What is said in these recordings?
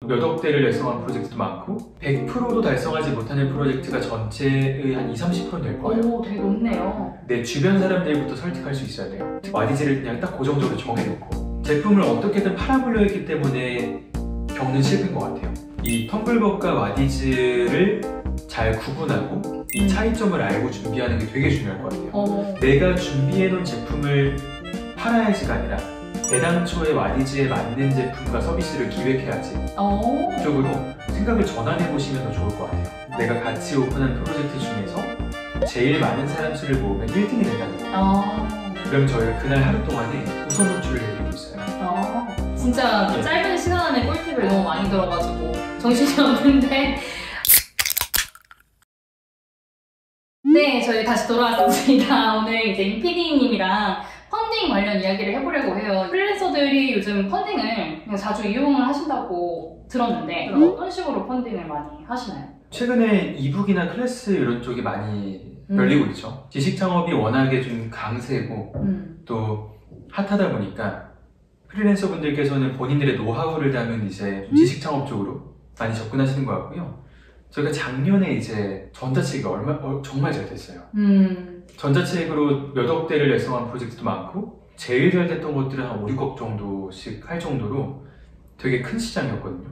몇 억대를 달성한 프로젝트도 많고 100%도 달성하지 못하는 프로젝트가 전체의 한 20~30% 될 거예요. 오, 되게 높네요. 내 주변 사람들부터 설득할 수 있어야 돼요. 와디즈를 그냥 딱 고정적으로 정해놓고 제품을 어떻게든 팔아보려 했기 때문에 겪는 실패인 것 같아요. 이 텀블벅과 와디즈를 잘 구분하고 이 차이점을 알고 준비하는 게 되게 중요할 것 같아요. 내가 준비해놓은 제품을 팔아야지가 아니라 애당초에 와디즈에 맞는 제품과 서비스를 기획해야지 쪽으로 생각을 전환해보시면 더 좋을 것 같아요. 내가 같이 오픈한 프로젝트 중에서 제일 많은 사람 수를 모으면 1등이 된다는 거예요. 그럼 저희가 그날 하루 동안에 우선 노출을 해드리고 있어요. 진짜 네. 짧은 시간 안에 꿀팁을 너무 많이 들어가지고 정신이 없는데 네, 저희 다시 돌아왔습니다. 오늘 이제 임PD님이랑 펀딩 관련 이야기를 해보려고 해요. 프리랜서들이 요즘 펀딩을 그냥 자주 이용을 하신다고 들었는데 어떤 식으로 펀딩을 많이 하시나요? 최근에 이북이나 클래스 이런 쪽이 많이 열리고 있죠. 지식 창업이 워낙에 좀 강세고 또 핫하다 보니까 프리랜서 분들께서는 본인들의 노하우를 담은 이제 지식 창업 쪽으로 많이 접근하시는 것 같고요. 저희가 작년에 이제 전자책이 정말 잘 됐어요. 전자책으로 몇 억대를 달성한 프로젝트도 많고 제일 잘 됐던 것들은 한 5~6억 정도씩 할 정도로 되게 큰 시장이었거든요.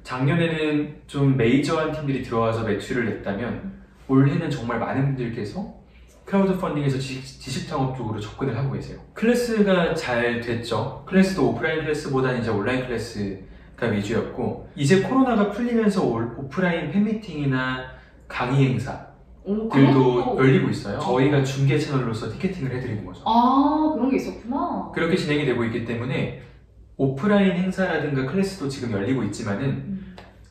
작년에는 좀 메이저한 팀들이 들어와서 매출을 냈다면 올해는 정말 많은 분들께서 크라우드 펀딩에서 지식 창업 쪽으로 접근을 하고 계세요. 클래스가 잘 됐죠. 클래스도 오프라인 클래스보다는 이제 온라인 클래스가 위주였고 이제 코로나가 풀리면서 오프라인 팬미팅이나 강의 행사들도 열리고 있어요. 저희가 중개 채널로서 티켓팅을 해드리는 거죠. 아, 그런 게 있었구나. 그렇게 진행이 되고 있기 때문에 오프라인 행사라든가 클래스도 지금 열리고 있지만은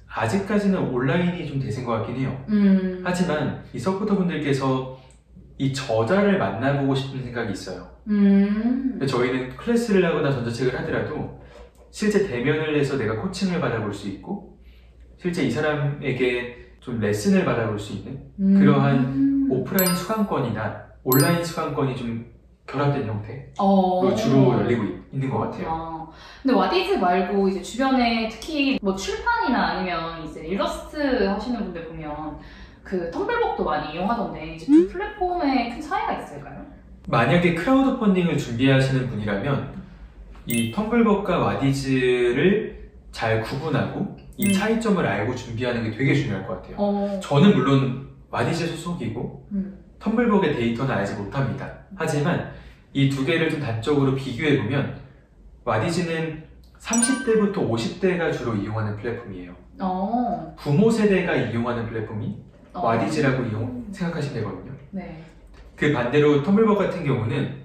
아직까지는 온라인이 좀 대세인 것 같긴 해요. 하지만 이 서포터 분들께서 이 저자를 만나보고 싶은 생각이 있어요. 저희는 클래스를 하거나 전자책을 하더라도 실제 대면을 해서 내가 코칭을 받아볼 수 있고 실제 이 사람에게 좀 레슨을 받아볼 수 있는 그러한 오프라인 수강권이나 온라인 수강권이 좀 결합된 형태로 주로 열리고 있는 것 같아요. 근데 와디즈 말고 이제 주변에 특히 뭐 출판이나 아니면 이제 일러스트 하시는 분들 보면 그 텀블벅도 많이 이용하던데 이제 두 플랫폼에 큰 차이가 있을까요? 만약에 크라우드 펀딩을 준비하시는 분이라면 이 텀블벅과 와디즈를 잘 구분하고 이 차이점을 알고 준비하는 게 되게 중요할 것 같아요. 저는 물론 와디즈 소속이고 텀블벅의 데이터는 알지 못합니다. 하지만 이 두 개를 좀 단적으로 비교해보면 와디즈는 30대부터 50대가 주로 이용하는 플랫폼이에요. 부모 세대가 이용하는 플랫폼이 와디즈라고 생각하시면 되거든요. 네. 그 반대로 텀블벅 같은 경우는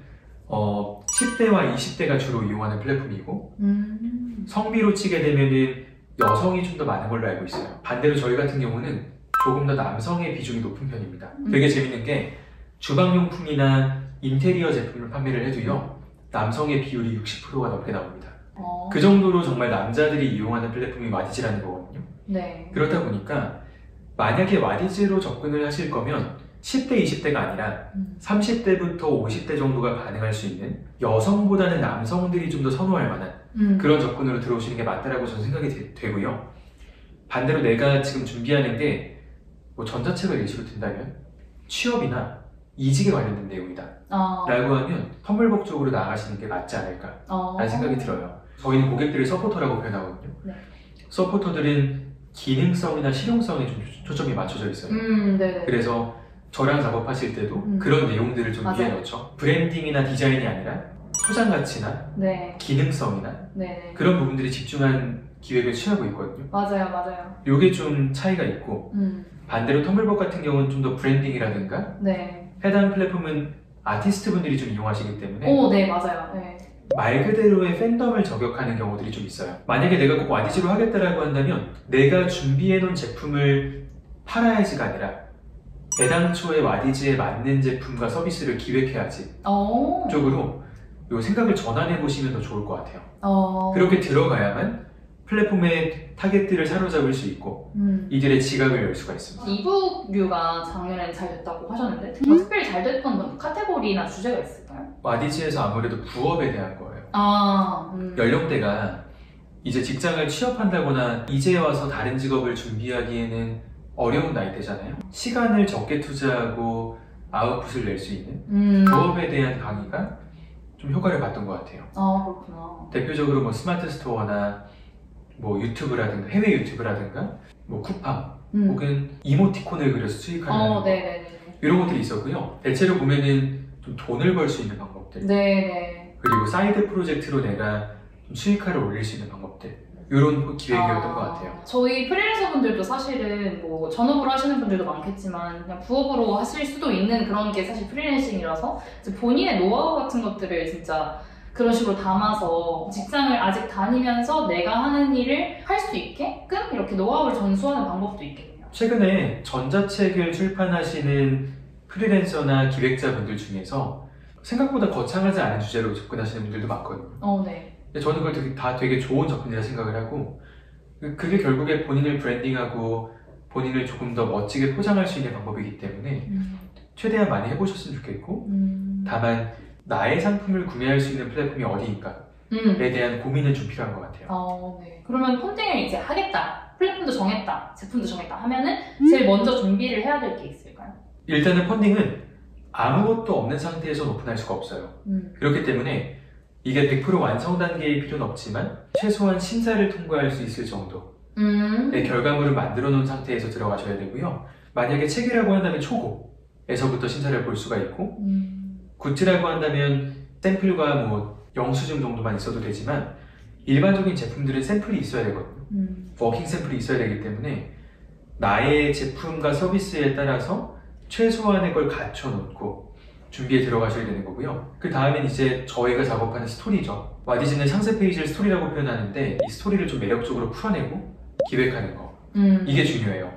10대와 20대가 주로 이용하는 플랫폼이고 성비로 치게 되면은 여성이 좀 더 많은 걸로 알고 있어요. 반대로 저희 같은 경우는 조금 더 남성의 비중이 높은 편입니다. 되게 재밌는 게 주방용품이나 인테리어 제품을 판매를 해도요 남성의 비율이 60%가 넘게 나옵니다. 그 정도로 정말 남자들이 이용하는 플랫폼이 와디즈라는 거거든요. 네. 그렇다 보니까 만약에 와디즈로 접근을 하실 거면 10대, 20대가 아니라 30대부터 50대 정도가 반응할 수 있는 여성보다는 남성들이 좀 더 선호할 만한 그런 접근으로 들어오시는 게 맞다라고 저는 생각이 되고요. 반대로 내가 지금 준비하는 게 뭐 전자책을 예시로 든다면 취업이나 이직에 관련된 내용이다 라고 하면 텀블벅 쪽으로 나아가시는 게 맞지 않을까 라는 생각이 들어요. 저희는 고객들을 서포터라고 표현하거든요. 네. 서포터들은 기능성이나 실용성에 좀 초점이 맞춰져 있어요. 그래서 저랑 작업하실 때도 그런 내용들을 좀 위에 넣죠. 브랜딩이나 디자인이 아니라 소장 가치나 기능성이나 그런 부분들이 집중한 기획을 취하고 있거든요. 맞아요. 요게 좀 차이가 있고 반대로 텀블벅 같은 경우는 좀 더 브랜딩이라든가 해당 플랫폼은 아티스트 분들이 좀 이용하시기 때문에 맞아요. 말 그대로의 팬덤을 저격하는 경우들이 좀 있어요. 만약에 내가 꼭 와디즈로 하겠다라고 한다면 내가 준비해놓은 제품을 팔아야지가 아니라 애당초에 와디즈에 맞는 제품과 서비스를 기획해야지 쪽으로 요 생각을 전환해보시면 더 좋을 것 같아요. 그렇게 들어가야만 플랫폼의 타겟들을 사로잡을 수 있고 이들의 지갑을 열 수가 있습니다. 이북류가 작년에는 잘 됐다고 하셨는데 특별히 잘 됐던 카테고리나 주제가 있을까요? 와디즈에서 아무래도 부업에 대한 거예요. 아, 연령대가 이제 직장을 취업한다거나 이제 와서 다른 직업을 준비하기에는 어려운 나이대잖아요. 시간을 적게 투자하고 아웃풋을 낼 수 있는 부업에 대한 강의가 좀 효과를 봤던 것 같아요. 아, 그렇구나. 대표적으로 뭐 스마트 스토어나 뭐 유튜브라든가 해외 유튜브라든가 뭐 쿠팡 혹은 이모티콘을 그려서 수익하는 거 네네네. 이런 것들이 있었고요. 대체로 보면은 좀 돈을 벌 수 있는 방법들 네네. 그리고 사이드 프로젝트로 내가 좀 수익화를 올릴 수 있는 방법들 이런 기획이었던 것 같아요. 저희 프리랜서 분들도 사실은 뭐 전업으로 하시는 분들도 많겠지만 그냥 부업으로 하실 수도 있는 그런 게 사실 프리랜싱이라서 이제 본인의 노하우 같은 것들을 진짜 그런 식으로 담아서 직장을 아직 다니면서 내가 하는 일을 할 수 있게끔 이렇게 노하우를 전수하는 방법도 있겠네요. 최근에 전자책을 출판하시는 프리랜서나 기획자분들 중에서 생각보다 거창하지 않은 주제로 접근하시는 분들도 많거든요. 네. 근데 저는 그걸 다 되게 좋은 접근이라 생각을 하고 그게 결국에 본인을 브랜딩하고 본인을 조금 더 멋지게 포장할 수 있는 방법이기 때문에 최대한 많이 해보셨으면 좋겠고 다만 나의 상품을 구매할 수 있는 플랫폼이 어디인가에 대한 고민은 좀 필요한 것 같아요. 네. 그러면 펀딩을 이제 하겠다, 플랫폼도 정했다, 제품도 정했다 하면은 제일 먼저 준비를 해야 될 게 있을까요? 일단은 펀딩은 아무것도 없는 상태에서 오픈할 수가 없어요. 그렇기 때문에 이게 100% 완성 단계일 필요는 없지만 최소한 심사를 통과할 수 있을 정도의 결과물을 만들어 놓은 상태에서 들어가셔야 되고요. 만약에 책이라고 한다면 초고에서부터 심사를 볼 수가 있고 굿즈라고 한다면 샘플과 뭐 영수증 정도만 있어도 되지만 일반적인 제품들은 샘플이 있어야 되거든요. 워킹 샘플이 있어야 되기 때문에 나의 제품과 서비스에 따라서 최소한의 걸 갖춰놓고 준비에 들어가셔야 되는 거고요. 그 다음엔 이제 저희가 작업하는 스토리죠. 와디즈는 상세 페이지를 스토리라고 표현하는데 이 스토리를 좀 매력적으로 풀어내고 기획하는 거 이게 중요해요.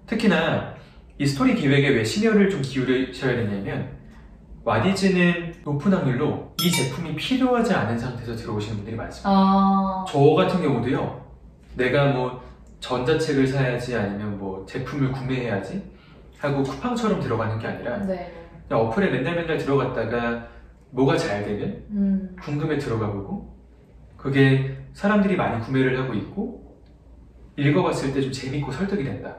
특히나 이 스토리 기획에 왜 심혈을 좀 기울이셔야 되냐면 와디즈는 높은 확률로 이 제품이 필요하지 않은 상태에서 들어오시는 분들이 많습니다. 저 같은 경우도요. 내가 뭐 전자책을 사야지 아니면 뭐 제품을 구매해야지 하고 쿠팡처럼 들어가는 게 아니라 그냥 어플에 맨날 들어갔다가 뭐가 잘 되면 궁금해 들어가 보고 그게 사람들이 많이 구매를 하고 있고 읽어봤을 때 좀 재밌고 설득이 된다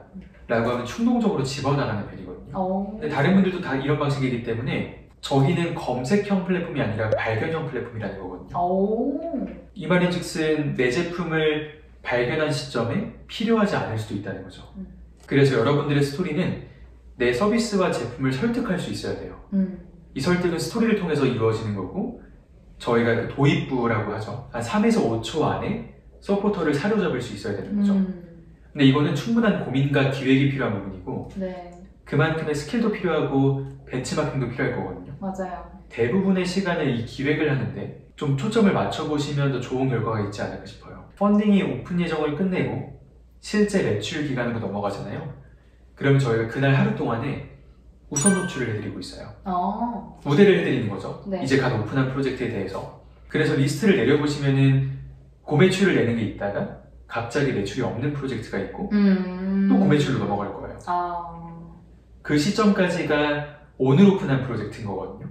라고 하면 충동적으로 집어나가는 편이거든요. 근데 다른 분들도 다 이런 방식이기 때문에 저희는 검색형 플랫폼이 아니라 발견형 플랫폼이라는 거거든요. 이 말인 즉슨 내 제품을 발견한 시점에 필요하지 않을 수도 있다는 거죠. 그래서 여러분들의 스토리는 내 서비스와 제품을 설득할 수 있어야 돼요. 이 설득은 스토리를 통해서 이루어지는 거고 저희가 그 도입부라고 하죠. 한 3에서 5초 안에 서포터를 사로잡을 수 있어야 되는 거죠. 근데 이거는 충분한 고민과 기획이 필요한 부분이고 그만큼의 스킬도 필요하고 벤치마킹도 필요할 거거든요. 맞아요. 대부분의 시간을 이 기획을 하는데 좀 초점을 맞춰보시면 더 좋은 결과가 있지 않을까 싶어요. 펀딩이 오픈 예정을 끝내고 실제 매출 기간으로 넘어가잖아요. 그러면 저희가 그날 하루 동안에 우선 노출을 해드리고 있어요. 무대를 해드리는 거죠. 이제 갓 오픈한 프로젝트에 대해서. 그래서 리스트를 내려보시면은 고매출을 내는 게 있다가 갑자기 매출이 없는 프로젝트가 있고 또 고매출로 넘어갈 거예요. 그 시점까지가 오늘 오픈한 프로젝트인 거거든요.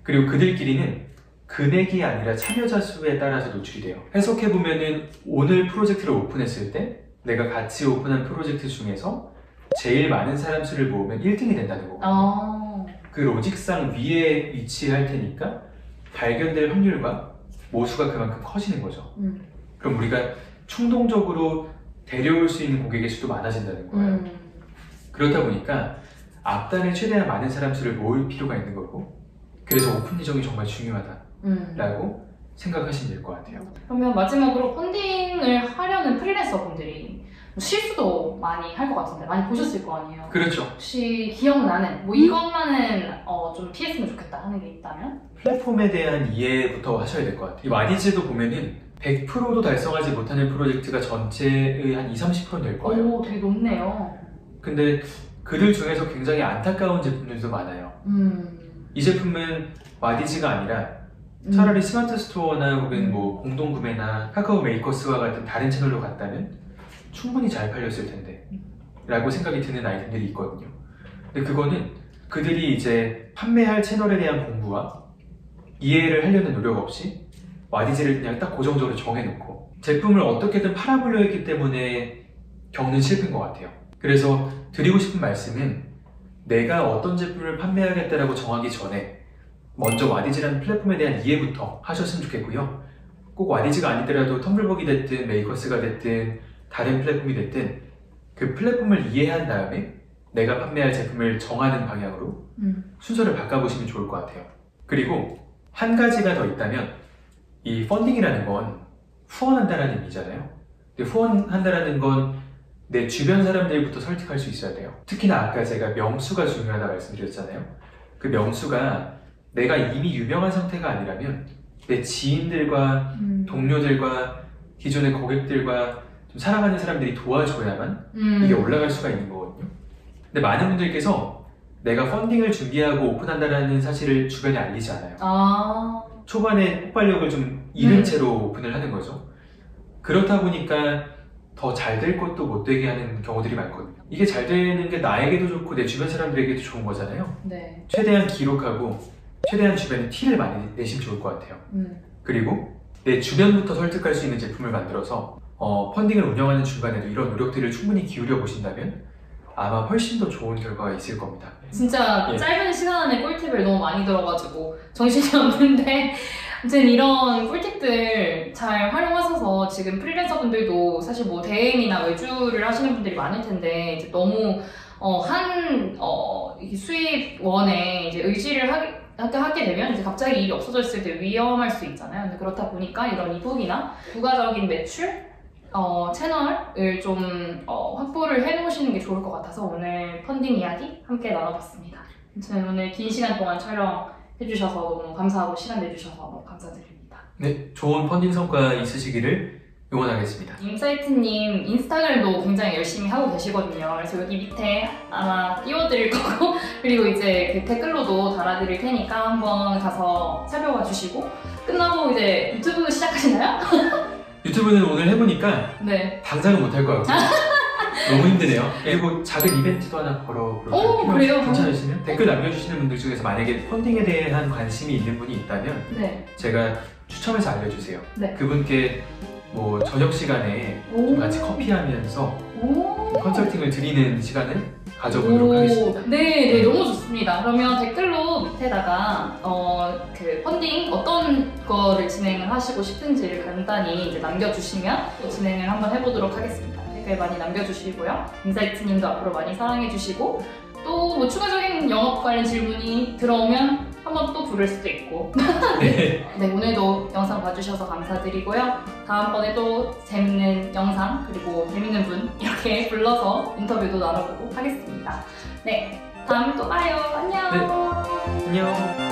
그리고 그들끼리는 금액이 아니라 참여자 수에 따라서 노출이 돼요. 해석해보면은 오늘 프로젝트를 오픈했을 때 내가 같이 오픈한 프로젝트 중에서 제일 많은 사람 수를 모으면 1등이 된다는 거거든요. 그 로직상 위에 위치할 테니까 발견될 확률과 모수가 그만큼 커지는 거죠. 그럼 우리가 충동적으로 데려올 수 있는 고객의 수도 많아진다는 거예요. 그렇다 보니까 앞단에 최대한 많은 사람 수를 모을 필요가 있는 거고 그래서 오픈 예정이 정말 중요하다라고 생각하시면 될 것 같아요. 그러면 마지막으로 펀딩을 하려는 프리랜서 분들이 실수도 많이 할 것 같은데 많이 보셨을 거 아니에요? 그렇죠. 혹시 기억나는 뭐 이것만은 좀 피했으면 좋겠다 하는 게 있다면? 플랫폼에 대한 이해부터 하셔야 될 것 같아요. 이 와디즈도 보면은 100%도 달성하지 못하는 프로젝트가 전체의 한 20-30%는 될 거예요. 오, 되게 높네요. 근데 그들 중에서 굉장히 안타까운 제품들도 많아요. 이 제품은 와디즈가 아니라 차라리 스마트 스토어나 혹은 뭐 공동구매나 카카오 메이커스와 같은 다른 채널로 갔다면 충분히 잘 팔렸을 텐데 라고 생각이 드는 아이템들이 있거든요. 근데 그거는 그들이 이제 판매할 채널에 대한 공부와 이해를 하려는 노력 없이 와디즈를 그냥 딱 고정적으로 정해놓고 제품을 어떻게든 팔아보려 했기 때문에 겪는 실패인 것 같아요. 그래서 드리고 싶은 말씀은 내가 어떤 제품을 판매하겠다라고 정하기 전에 먼저 와디즈라는 플랫폼에 대한 이해부터 하셨으면 좋겠고요. 꼭 와디즈가 아니더라도 텀블벅이 됐든 메이커스가 됐든 다른 플랫폼이 됐든 그 플랫폼을 이해한 다음에 내가 판매할 제품을 정하는 방향으로 순서를 바꿔보시면 좋을 것 같아요. 그리고 한 가지가 더 있다면 이 펀딩이라는 건 후원한다라는 의미잖아요. 근데 후원한다라는 건 내 주변 사람들부터 설득할 수 있어야 돼요. 특히나 아까 제가 명수가 중요하다 말씀드렸잖아요. 그 명수가 내가 이미 유명한 상태가 아니라면 내 지인들과 동료들과 기존의 고객들과 좀 사랑하는 사람들이 도와줘야만 이게 올라갈 수가 있는 거거든요. 근데 많은 분들께서 내가 펀딩을 준비하고 오픈한다는 사실을 주변에 알리지 않아요. 초반에 폭발력을 좀 잃은 채로 오픈을 하는 거죠. 그렇다 보니까 더 잘 될 것도 못 되게 하는 경우들이 많거든요. 이게 잘 되는 게 나에게도 좋고 내 주변 사람들에게도 좋은 거잖아요. 네. 최대한 기록하고 최대한 주변에 티를 많이 내시면 좋을 것 같아요. 그리고 내 주변부터 설득할 수 있는 제품을 만들어서 펀딩을 운영하는 중간에도 이런 노력들을 충분히 기울여 보신다면 아마 훨씬 더 좋은 결과가 있을 겁니다. 진짜 짧은 시간 안에 꿀팁을 너무 많이 들어가지고 정신이 없는데 아무튼 이런 꿀팁들 잘 활용하셔서 지금 프리랜서분들도 사실 뭐 대행이나 외주를 하시는 분들이 많을 텐데 이제 너무 이 수입원에 이제 의지를 하게 되면 이제 갑자기 일이 없어졌을 때 위험할 수 있잖아요. 근데 그렇다 보니까 이런 이북이나 부가적인 매출 채널을 좀 확보를 해놓으시는 게 좋을 것 같아서 오늘 펀딩 이야기 함께 나눠봤습니다. 저는 오늘 긴 시간 동안 촬영해주셔서 너무 감사하고 시간 내주셔서 너무 감사드립니다. 네, 좋은 펀딩 성과 있으시기를 응원하겠습니다. 임사이트님 인스타그램도 굉장히 열심히 하고 계시거든요. 그래서 여기 밑에 아마 띄워드릴 거고 그리고 이제 그 댓글로도 달아드릴 테니까 한번 가서 살펴봐 주시고 같고 이제 유튜브 시작하시나요? 유튜브는 오늘 해보니까 네. 당장은 못할 것 같아요. 너무 힘드네요. 그리고 작은 이벤트도 하나 걸어볼까요? 그래요? 괜찮으시면 댓글 남겨주시는 분들 중에서 만약에 펀딩에 대한 관심이 있는 분이 있다면 네. 제가 추첨해서 알려주세요. 네. 그분께 뭐 저녁 시간에 좀 같이 커피하면서 컨설팅을 드리는 시간을 가져보도록 하겠습니다. 네, 너무 좋습니다. 그러면 댓글로 밑에다가 그 펀딩 어떤 거를 진행을 하시고 싶은지를 간단히 이제 남겨주시면 또 진행을 한번 해보도록 하겠습니다. 댓글 많이 남겨주시고요. 인사이트님도 앞으로 많이 사랑해주시고 또 뭐 추가적인 영업 관련 질문이 들어오면 한번 또 부를 수도 있고 네. 네, 오늘도 영상 봐주셔서 감사드리고요. 다음번에 또 재밌는 영상 그리고 재밌는 분 이렇게 불러서 인터뷰도 나눠보고 하겠습니다. 네, 다음에 또 봐요. 안녕. 네. 안녕.